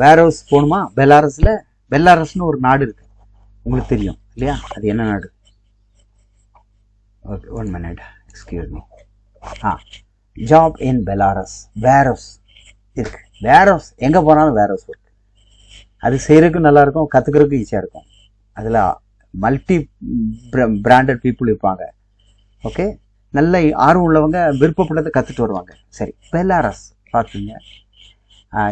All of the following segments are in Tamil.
வேரோஸ் போகணுமா? பெலாரஸ்னு ஒரு நாடு இருக்கு, உங்களுக்கு தெரியும் இல்லையா? அது என்ன நாடு? Okay, 1 minute, excuse me. Job in Belarus, வேரோஸ் இருக்கு. வேரோஸ் எங்கே போனாலும் வேரோஸ் இருக்கு. அது செய்கிறதுக்கு நல்லா இருக்கும், கற்றுக்கிறதுக்கு ஈஸியாக இருக்கும். அதில் மல்டி பிராண்டட் பீப்புள் இருப்பாங்க. ஓகே, நல்ல ஆர்வம் உள்ளவங்க விருப்பப்பட்டதை கற்றுட்டு வருவாங்க. சரி, பெலாரஸ் பார்த்துங்க.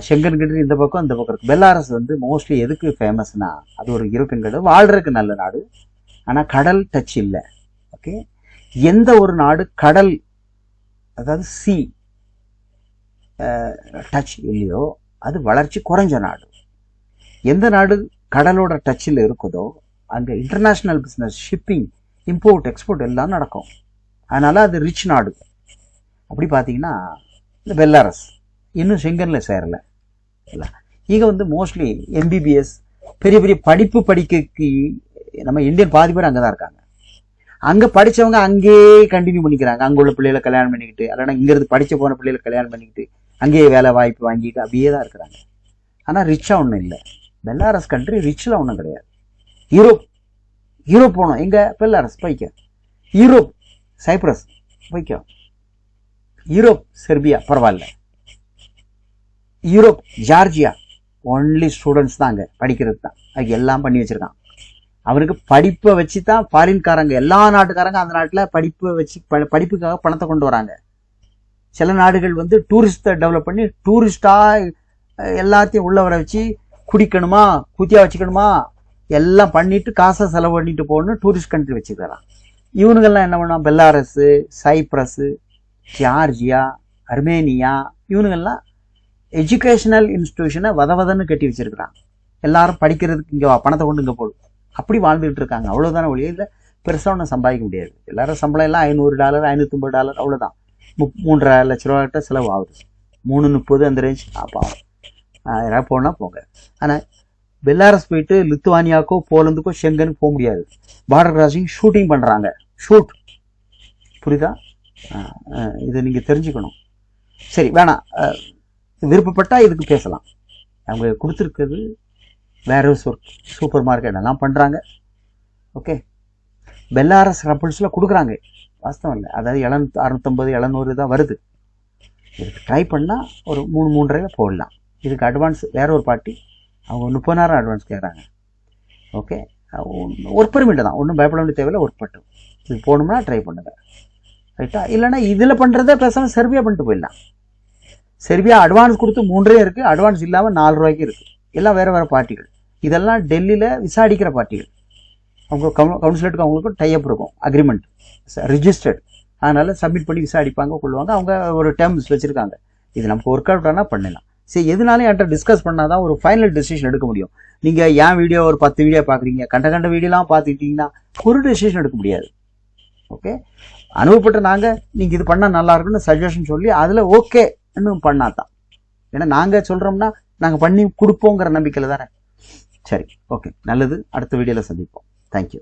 ஷெங்கன் கிட்ட இந்த பக்கம் இருக்குது. பெலாரஸ் வந்து மோஸ்ட்லி எதுக்கு ஃபேமஸ்னா, அது ஒரு யூரோப்பியன் கடை, வாழ்றதுக்கு நல்ல நாடு, ஆனால் கடல் டச் இல்லை. ஓகே, எந்த ஒரு நாடு கடல், அதாவது சி டச் இல்லையோ அது வளர்ச்சி குறைஞ்ச நாடு. எந்த நாடு கடலோட டச்சில் இருக்குதோ அங்கே international business, shipping, import export எல்லாம் நடக்கும். அதனால அது ரிச் நாடு. அப்படி பார்த்தீங்கன்னா இந்த பெலாரஸ் இன்னும் ஷெங்கனில் சேரலை இல்லை. இங்கே வந்து மோஸ்ட்லி எம்பிபிஎஸ் பெரிய பெரிய படிப்பு படிக்க நம்ம இந்தியன் பாதி பேர் அங்கே தான் இருக்காங்க. அங்கே படித்தவங்க அங்கேயே கண்டினியூ பண்ணிக்கிறாங்க. அங்கே உள்ள பிள்ளைகளை கல்யாணம் பண்ணிக்கிட்டு, இல்லைன்னா இங்கேருந்து படித்த போன பிள்ளைகளை கல்யாணம் பண்ணிக்கிட்டு அங்கேயே வேலை வாய்ப்பு வாங்கிட்டு அப்படியே தான் இருக்கிறாங்க. ஆனால் ரிச்சாக ஒன்றும் இல்லை. பெலாரஸ் கண்ட்ரி ரிச்சில் ஒன்றும் கிடையாது. யூரோப் போகணும், எங்கே? பெலாரஸ் போய்க்க. யூரோப் சைப்ரஸ் போய்க்க. யூரோப் செர்பியா பரவாயில்ல. யூரோப் ஜார்ஜியா ஒன்லி ஸ்டூடெண்ட்ஸ் தான் அங்கே படிக்கிறது தான். அதுக்கு எல்லாம் பண்ணி வச்சுருக்கான். அவனுக்கு படிப்பை வச்சு தான் ஃபாரின்காரங்க, எல்லா நாட்டுக்காரங்க அந்த நாட்டில் படிப்பை வச்சு படிப்புக்காக பணத்தை கொண்டு வராங்க. சில நாடுகள் வந்து டூரிஸ்ட்டை டெவலப் பண்ணி டூரிஸ்டாக எல்லாத்தையும் உள்ள வர வச்சு குடிக்கணுமா, குத்தியா வச்சுக்கணுமா, எல்லாம் பண்ணிட்டு காசை செலவு பண்ணிட்டு போகணும்னு டூரிஸ்ட் கண்ட்ரி வச்சுக்கிறான். இவனுங்கெல்லாம் என்ன பண்ணுவான்? பெலாரஸு, சைப்ரஸு, ஜார்ஜியா, அர்மேனியா, இவனுங்கெல்லாம் எஜுகேஷனல் இன்ஸ்டிடியூஷனை வதவதன்னு கட்டி வச்சிருக்கிறான். எல்லாரும் படிக்கிறதுக்கு இங்கே பணத்தை கொண்டு இங்கே போடும். அப்படி வாழ்ந்துகிட்டு இருக்காங்க. அவ்வளோதான ஒழிய இல்லை பெருசாக ஒன்றும் சம்பாதிக்க முடியாது. எல்லாரும் சம்பளம் எல்லாம் $500, $550, அவ்வளோதான். 3.5 லட்ச ரூபாய்கிட்ட செலவு ஆகுது. 3.30 அந்த ரேஞ்ச். அப்போ யாராவது போனால் போங்க. ஆனால் பெலாரஸ் போயிட்டு லித்துவானியாக்கோ போலந்துக்கோ ஷெங்கனுக்கு போக முடியாது. பார்டர் கிராசிங் ஷூட்டிங் பண்ணுறாங்க. ஷூட், புரியுதா? இதை நீங்கள் தெரிஞ்சுக்கணும். சரி, வேணாம், விருப்பப்பட்டால் இதுக்கு பேசலாம். அவங்க கொடுத்துருக்குறது வேரோஸ் ஒர்க், சூப்பர் மார்க்கெட் எல்லாம் பண்ணுறாங்க. ஓகே, பெலாரஸ் ரப்பிள்ஸில் கொடுக்குறாங்க, வாஸ்தவம் இல்லை. அதாவது 650, 700 தான் வருது. இதுக்கு ட்ரை பண்ணால் ஒரு 3-3.5 போடலாம். இதுக்கு அட்வான்ஸ் வேற ஒரு பார்ட்டி அவங்க 30,000 அட்வான்ஸ் கேட்குறாங்க. ஓகே, ஒர்க் பெர்மிட் தான், ஒன்றும் பயப்பட வேண்டிய தேவையில்லை. ஒர்க் பட்டு இது போகணும்னா ட்ரை பண்ணுங்க, ரைட்டா? இல்லைன்னா இதில் பண்ணுறதே பேசாமல் செர்பியா பண்ணிட்டு போயிடலாம். செர்பியா அட்வான்ஸ் கொடுத்து 3 இருக்குது, அட்வான்ஸ் இல்லாமல் 4 ரூபாய்க்கு இருக்குது. எல்லாம் வேறு வேறு பார்ட்டிகள். இதெல்லாம் டெல்லியில் விசாரிக்கிற பார்ட்டிகள். அவங்க கவுன்சிலேட்டுக்கு அவங்களுக்கும் டைப் இருக்கும், அக்ரிமெண்ட் ரிஜிஸ்டர்ட். அதனால் சப்மிட் பண்ணி விசாரிப்பாங்க, கொள்ளுவாங்க. அவங்க ஒரு டேர்ம்ஸ் வச்சுருக்காங்க. இது நமக்கு ஒர்க் அவுட் ஆனால் பண்ணலாம். சரி, எதுனாலும் என்கிட்ட டிஸ்கஸ் பண்ணால் தான் ஒரு ஃபைனல் டெசிஷன் எடுக்க முடியும். நீங்கள் ஏன் வீடியோ ஒரு 10 வீடியோ பார்க்குறீங்க, கண்ட வீடியோலாம் பார்த்துக்கிட்டிங்கன்னா ஒரு டெசிஷன் எடுக்க முடியாது. ஓகே, அனுபவப்பட்ட நாங்கள் நீங்கள் இது பண்ணால் நல்லா இருக்குன்னு சஜஷன் சொல்லி அதில் ஓகே இன்னும் பண்ணாதான். ஏன்னா நாங்கள் சொல்கிறோம்னா நாங்கள் பண்ணி கொடுப்போங்கிற நம்பிக்கையில் தானே. சரி, ஓகே, நல்லது. அடுத்த வீடியோவில் சந்திப்போம். தேங்க்யூ.